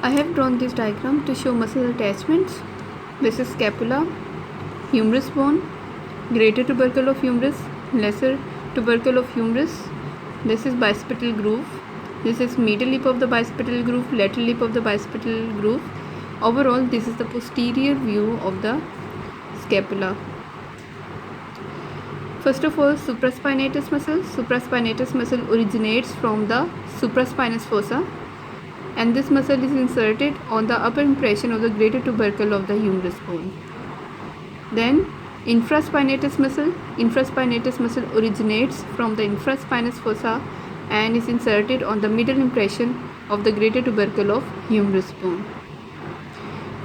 I have drawn this diagram to show muscle attachments. This is scapula, humerus bone, greater tubercle of humerus, lesser tubercle of humerus. This is bicipital groove. This is medial lip of the bicipital groove, lateral lip of the bicipital groove. Overall, this is the posterior view of the scapula. First of all, supraspinatus muscle. Supraspinatus muscle originates from the supraspinous fossa, and this muscle is inserted on the upper impression of the greater tubercle of the humerus bone. Then infraspinatus muscle. Infraspinatus muscle originates from the infraspinous fossa and is inserted on the middle impression of the greater tubercle of humerus bone.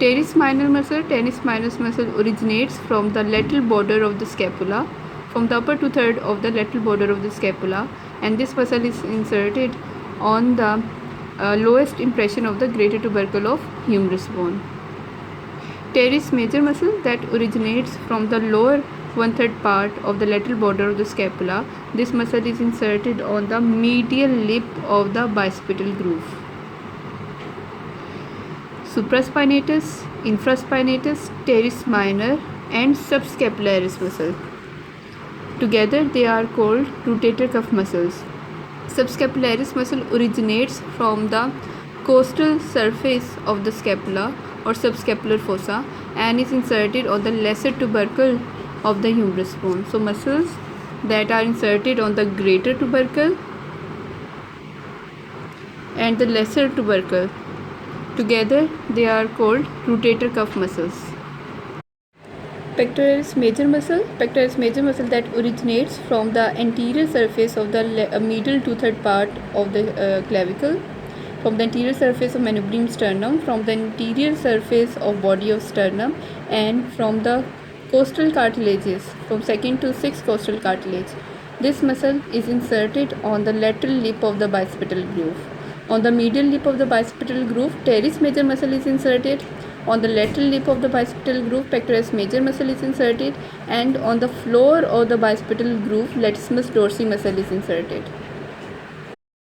Teres minor muscle. Teres minor muscle originates from the lateral border of the scapula, from the upper two-thirds of the lateral border of the scapula, and this muscle is inserted on the lowest impression of the greater tubercle of humerus bone. Teres major muscle that originates from the lower one-third part of the lateral border of the scapula. This muscle is inserted on the medial lip of the bicipital groove. Supraspinatus, infraspinatus, teres minor and subscapularis muscle. Together they are called rotator cuff muscles. Subscapularis muscle originates from the costal surface of the scapula or subscapular fossa and is inserted on the lesser tubercle of the humerus bone. So muscles that are inserted on the greater tubercle and the lesser tubercle, together they are called rotator cuff muscles. Pectoralis major muscle. Pectoralis major muscle that originates from the anterior surface of the middle two-third part of the clavicle, from the anterior surface of manubrium sternum, from the anterior surface of body of sternum, and from the costal cartilages, from 2nd to 6th costal cartilage. This muscle is inserted on the lateral lip of the bicipital groove. On the medial lip of the bicipital groove, teres major muscle is inserted. On the lateral lip of the bicipital groove, pectoralis major muscle is inserted, and on the floor of the bicipital groove, latissimus dorsi muscle is inserted.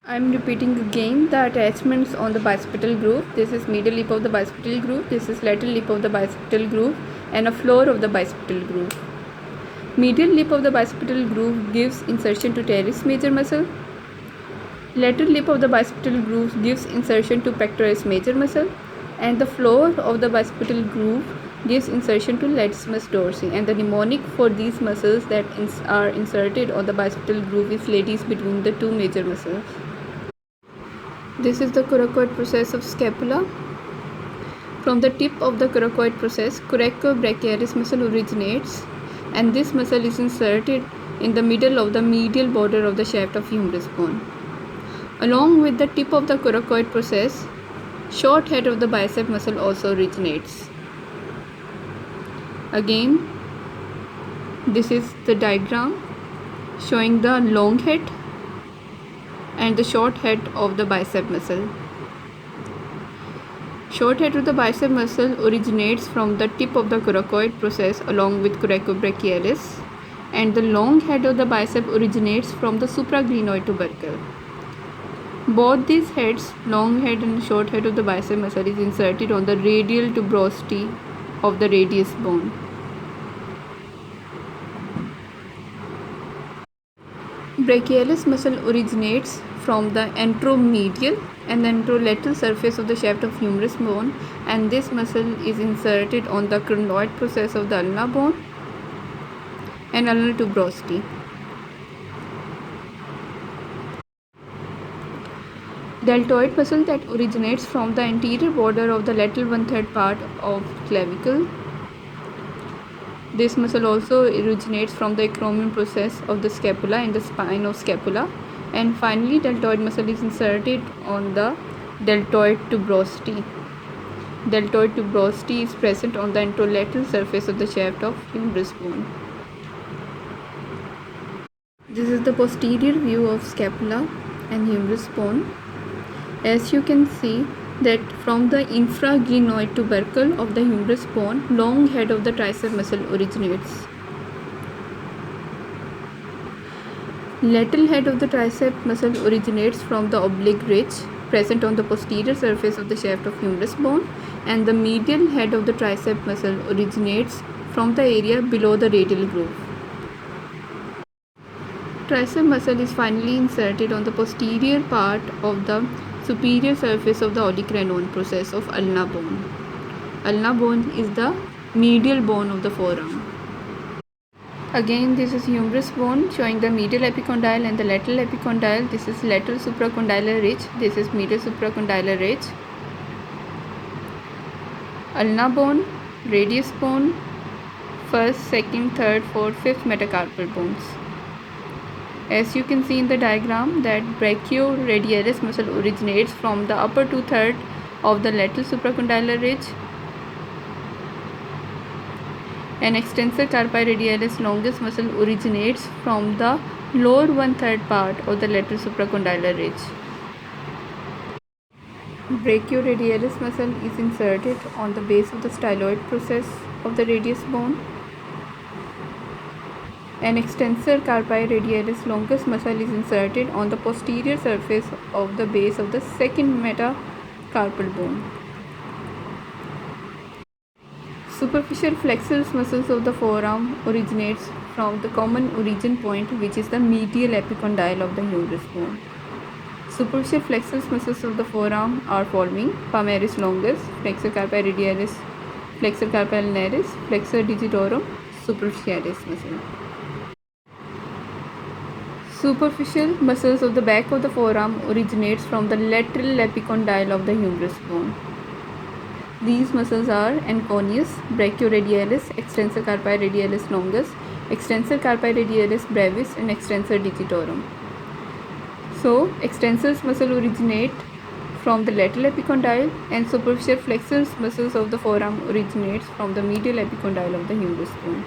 I am repeating again the attachments on the bicipital groove. This is medial lip of the bicipital groove, this is lateral lip of the bicipital groove, and a floor of the bicipital groove. Medial lip of the bicipital groove gives insertion to teres major muscle. Lateral lip of the bicipital groove gives insertion to pectoralis major muscle, and the floor of the bicipital groove gives insertion to latissimus dorsi, and the mnemonic for these muscles that are inserted on the bicipital groove is ladies between the two major muscles. This is the coracoid process of scapula. From the tip of the coracoid process, coracobrachialis muscle originates, and this muscle is inserted in the middle of the medial border of the shaft of humerus bone. Along with the tip of the coracoid process, short head of the bicep muscle also originates. Again, this is the diagram showing the long head and the short head of the bicep muscle. Short head of the bicep muscle originates from the tip of the coracoid process along with coracobrachialis, and the long head of the bicep originates from the supraglenoid tubercle. Both these heads, long head and short head of the bicep muscle, is inserted on the radial tuberosity of the radius bone. Brachialis muscle originates from the anteromedial and anterolateral surface of the shaft of humerus bone, and this muscle is inserted on the crinoid process of the ulna bone and ulnar tuberosity. Deltoid muscle that originates from the anterior border of the lateral one-third part of clavicle. This muscle also originates from the acromion process of the scapula and the spine of scapula. And finally, deltoid muscle is inserted on the deltoid tuberosity. Deltoid tuberosity is present on the anterolateral surface of the shaft of humerus bone. This is the posterior view of scapula and humerus bone. As you can see that from the infraglenoid tubercle of the humerus bone, long head of the tricep muscle originates. Lateral head of the tricep muscle originates from the oblique ridge, present on the posterior surface of the shaft of humerus bone, and the medial head of the tricep muscle originates from the area below the radial groove. Tricep muscle is finally inserted on the posterior part of the superior surface of the olecranon process of ulna bone. Ulna bone is the medial bone of the forearm. Again, this is humerus bone showing the medial epicondyle and the lateral epicondyle. This is lateral supracondylar ridge. This is medial supracondylar ridge. Ulna bone, radius bone, first, second, third, fourth, fifth metacarpal bones. As you can see in the diagram that brachioradialis muscle originates from the upper two-thirds of the lateral supracondylar ridge, and extensor carpi radialis longus muscle originates from the lower one-third part of the lateral supracondylar ridge. Brachioradialis muscle is inserted on the base of the styloid process of the radius bone. An extensor carpi radialis longus muscle is inserted on the posterior surface of the base of the second metacarpal bone. Superficial flexor muscles of the forearm originates from the common origin point, which is the medial epicondyle of the humerus bone. Superficial flexor muscles of the forearm are following: palmaris longus, flexor carpi radialis, flexor carpi ulnaris, flexor digitorum, superficialis muscle. Superficial muscles of the back of the forearm originates from the lateral epicondyle of the humerus bone. These muscles are anconeus, brachioradialis, extensor carpi radialis longus, extensor carpi radialis brevis, and extensor digitorum. So, extensor muscle originate from the lateral epicondyle, and superficial flexor muscles of the forearm originates from the medial epicondyle of the humerus bone.